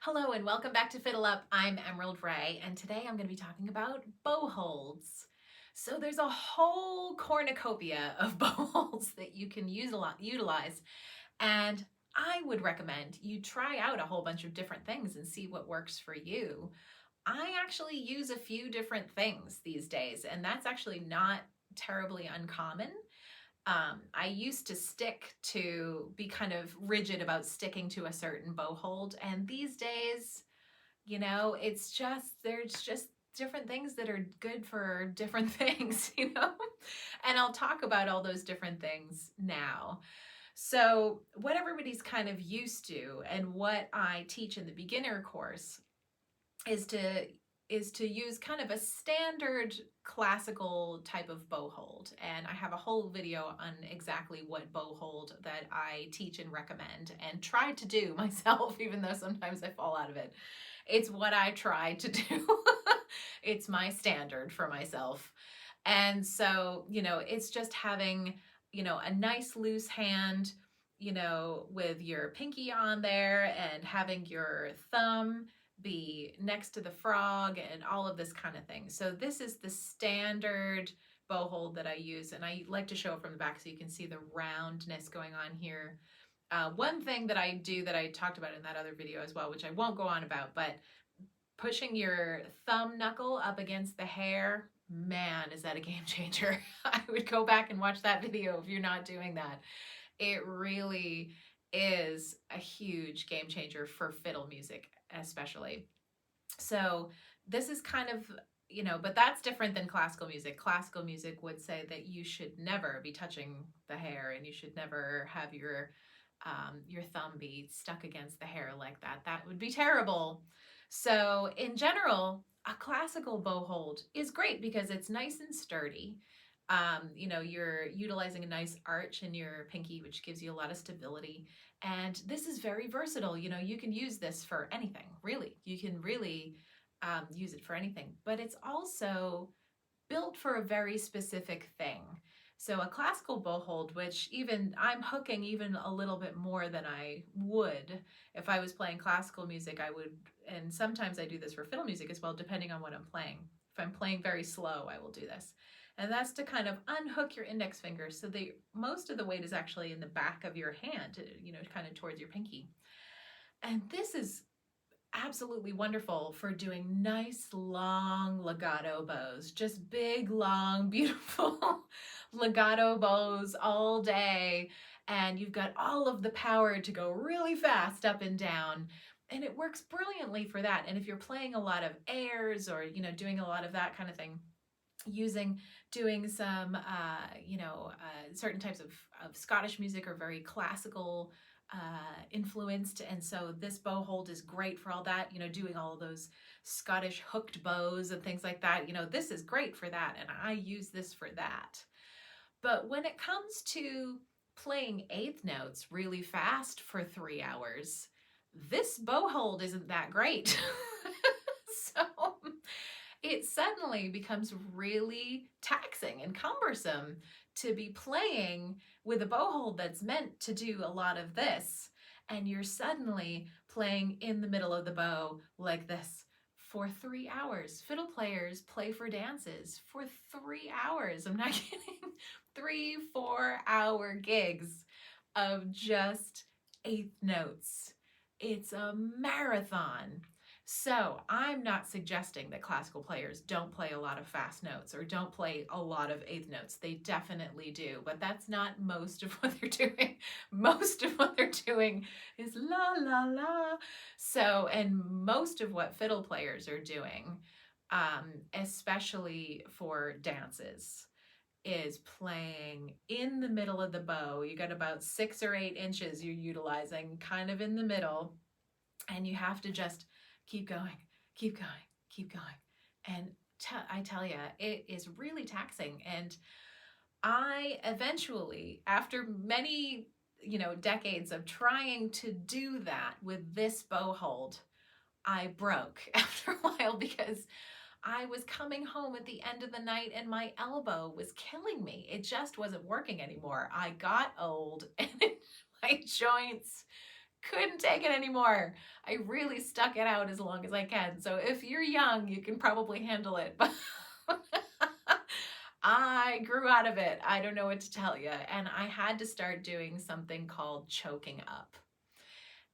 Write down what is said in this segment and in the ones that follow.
Hello and welcome back to FiddleUP. I'm Emerald Ray, and today I'm going to be talking about bow holds. So there's a whole cornucopia of bow holds that you can utilize, and I would recommend you try out a whole bunch of different things and see what works for you. I actually use a few different things these days, and that's actually not terribly uncommon. I used to be kind of rigid about sticking to a certain bow hold, and these days, there's just different things that are good for different things. And I'll talk about all those different things now. So, what everybody's kind of used to, and what I teach in the beginner course, is to use kind of a standard classical type of bow hold. And I have a whole video on exactly what bow hold that I teach and recommend and try to do myself, even though sometimes I fall out of it. It's what I try to do. It's my standard for myself. And so, it's just having, a nice loose hand, with your pinky on there and having your thumb be next to the frog and all of this kind of thing. So this is the standard bow hold that I use, and I like to show it from the back so you can see the roundness going on here. One thing that I do that I talked about in that other video as well, which I won't go on about, but pushing your thumb knuckle up against the hair, man, is that a game changer. I would go back and watch that video if you're not doing that. It really is a huge game changer for fiddle music, especially. So this is kind of, but that's different than classical music. Classical music would say that you should never be touching the hair and you should never have your thumb be stuck against the hair like that. That would be terrible. So in general, a classical bow hold is great because it's nice and sturdy. You're utilizing a nice arch in your pinky, which gives you a lot of stability. And this is very versatile. You can use this for anything, really. You can really use it for anything. But it's also built for a very specific thing. So a classical bow hold, which even I'm hooking even a little bit more than I would if I was playing classical music, I would, and sometimes I do this for fiddle music as well, depending on what I'm playing. If I'm playing very slow, I will do this. And that's to kind of unhook your index finger so most of the weight is actually in the back of your hand, kind of towards your pinky. And this is absolutely wonderful for doing nice long legato bows, just big, long, beautiful legato bows all day. And you've got all of the power to go really fast up and down. And it works brilliantly for that. And if you're playing a lot of airs or, doing a lot of that kind of thing, doing some, certain types of Scottish music or very classical influenced, and so this bow hold is great for all that, doing all of those Scottish hooked bows and things like that. This is great for that, and I use this for that. But when it comes to playing eighth notes really fast for 3 hours, this bow hold isn't that great. So it suddenly becomes really taxing and cumbersome to be playing with a bow hold that's meant to do a lot of this, and you're suddenly playing in the middle of the bow like this for 3 hours. Fiddle players play for dances for 3 hours. I'm not kidding. 3-4 hour gigs of just eighth notes. It's a marathon. So I'm not suggesting that classical players don't play a lot of fast notes or don't play a lot of eighth notes. They definitely do, but that's not most of what they're doing. Most of what they're doing is la, la, la. So, and most of what fiddle players are doing, especially for dances, is playing in the middle of the bow. You got about 6 or 8 inches you're utilizing kind of in the middle, and you have to just keep going, keep going, keep going. And I tell you, it is really taxing. And I eventually, after many, decades of trying to do that with this bow hold, I broke after a while because I was coming home at the end of the night and my elbow was killing me. It just wasn't working anymore. I got old and my joints couldn't take it anymore. I really stuck it out as long as I can. So if you're young, you can probably handle it. But I grew out of it. I don't know what to tell you. And I had to start doing something called choking up.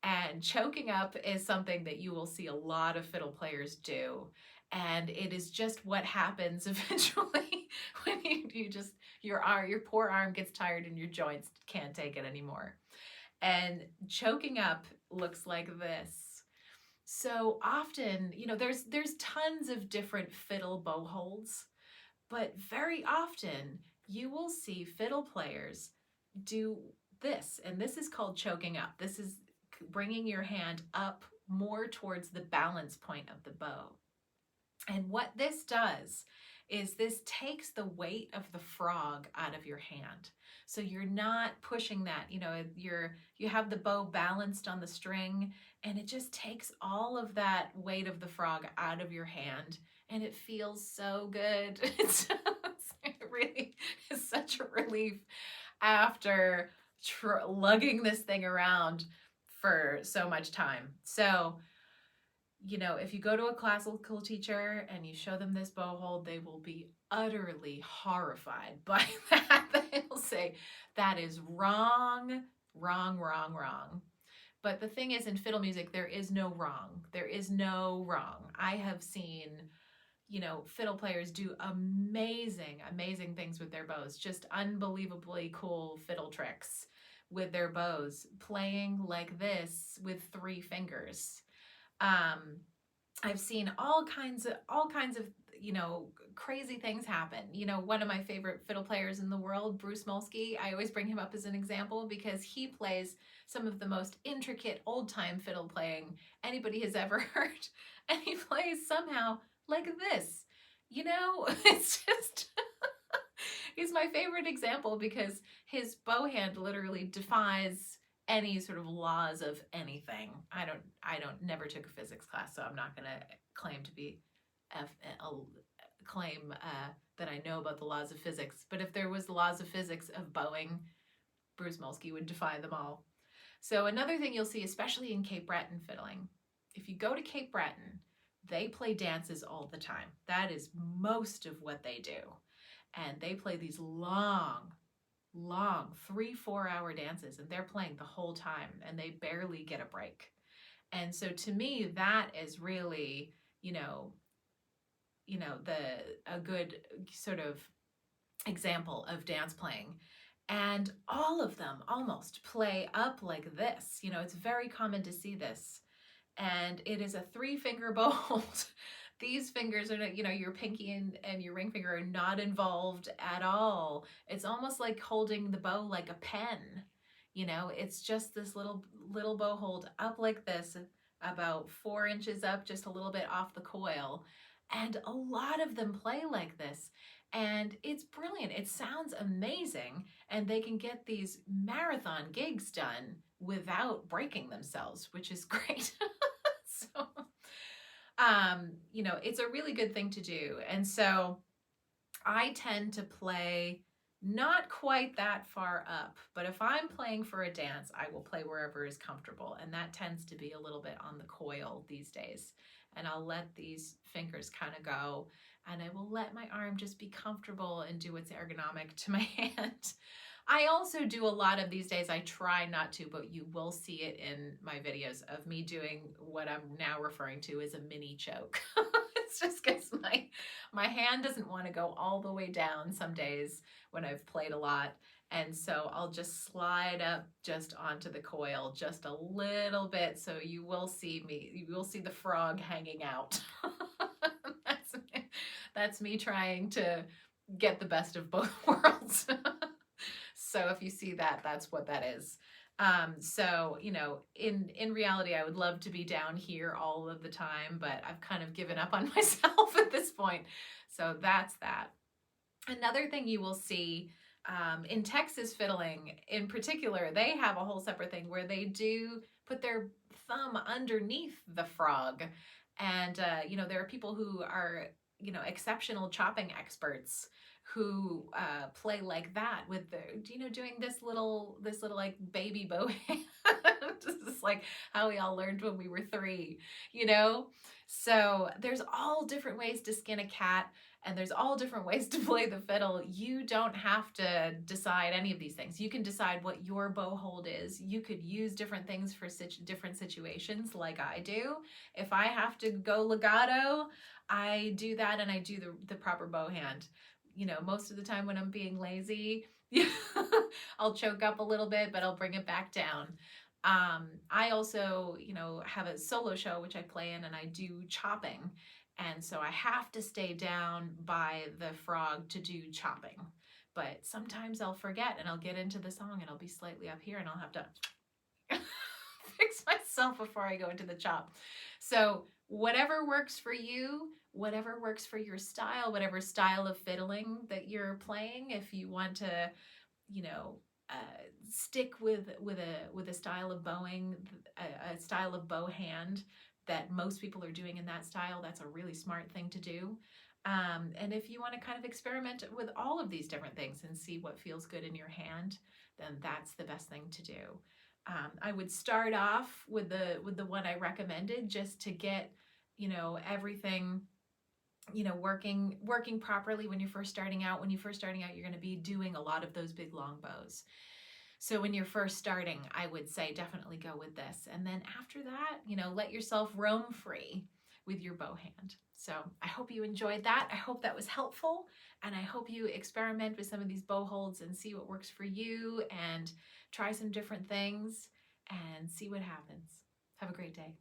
And choking up is something that you will see a lot of fiddle players do. And it is just what happens eventually when you just, your poor arm gets tired and your joints can't take it anymore. And choking up looks like this. So often, there's tons of different fiddle bow holds, but very often you will see fiddle players do this, and this is called choking up. This is bringing your hand up more towards the balance point of the bow. And what this does is this takes the weight of the frog out of your hand. So you're not pushing that, you have the bow balanced on the string, and it just takes all of that weight of the frog out of your hand, and it feels so good. It really is such a relief after lugging this thing around for so much time. So, if you go to a classical teacher and you show them this bow hold, they will be utterly horrified by that. They'll say, that is wrong, wrong, wrong, wrong. But the thing is, in fiddle music, there is no wrong. There is no wrong. I have seen, fiddle players do amazing, amazing things with their bows, just unbelievably cool fiddle tricks with their bows, playing like this with 3 fingers. I've seen all kinds of crazy things happen. One of my favorite fiddle players in the world, Bruce Molsky, I always bring him up as an example because he plays some of the most intricate old-time fiddle playing anybody has ever heard. And he plays somehow like this. It's just he's my favorite example because his bow hand literally defies any sort of laws of anything. I never took a physics class, so I'm not going to claim to be that I know about the laws of physics. But if there was the laws of physics of bowing, Bruce Molsky would defy them all. So another thing you'll see, especially in Cape Breton fiddling, if you go to Cape Breton, they play dances all the time. That is most of what they do. And they play these long 3-4 hour dances, and they're playing the whole time, and they barely get a break. And so to me, that is really, a good sort of example of dance playing. And all of them almost play up like this. It's very common to see this. And it is a 3-finger bow hold. These fingers are, your pinky and your ring finger are not involved at all. It's almost like holding the bow like a pen. It's just this little bow hold up like this, about 4 inches up, just a little bit off the coil. And a lot of them play like this. And it's brilliant. It sounds amazing. And they can get these marathon gigs done without breaking themselves, which is great. So, it's a really good thing to do. And so I tend to play not quite that far up, but if I'm playing for a dance, I will play wherever is comfortable. And that tends to be a little bit on the coil these days. And I'll let these fingers kind of go, and I will let my arm just be comfortable and do what's ergonomic to my hand. I also do a lot of these days, I try not to, but you will see it in my videos of me doing what I'm now referring to as a mini choke. It's just because my hand doesn't want to go all the way down some days when I've played a lot. And so I'll just slide up just onto the coil just a little bit, so you will see the frog hanging out. That's me trying to get the best of both worlds. So if you see that, that's what that is. So, in reality, I would love to be down here all of the time, but I've kind of given up on myself at this point. So that's that. Another thing you will see in Texas fiddling in particular, they have a whole separate thing where they do put their thumb underneath the frog. And, there are people who are, exceptional chopping experts who play like that with the, doing this little like baby bow hand. This is like how we all learned when we were 3, you know? So there's all different ways to skin a cat, and there's all different ways to play the fiddle. You don't have to decide any of these things. You can decide what your bow hold is. You could use different things for different situations, like I do. If I have to go legato, I do that, and I do the proper bow hand. Most of the time when I'm being lazy, I'll choke up a little bit, but I'll bring it back down. I also, have a solo show which I play in, and I do chopping. And so I have to stay down by the frog to do chopping. But sometimes I'll forget, and I'll get into the song and I'll be slightly up here, and I'll have to fix myself before I go into the chop. So whatever works for you, whatever works for your style, whatever style of fiddling that you're playing, if you want to, stick with a style of bowing, a style of bow hand that most people are doing in that style, that's a really smart thing to do. And if you want to kind of experiment with all of these different things and see what feels good in your hand, then that's the best thing to do. I would start off with the one I recommended, just to get, everything, working properly when you're first starting out. When you're first starting out, you're going to be doing a lot of those big long bows. So when you're first starting, I would say definitely go with this. And then after that, let yourself roam free with your bow hand. So I hope you enjoyed that. I hope that was helpful. And I hope you experiment with some of these bow holds and see what works for you, and try some different things and see what happens. Have a great day.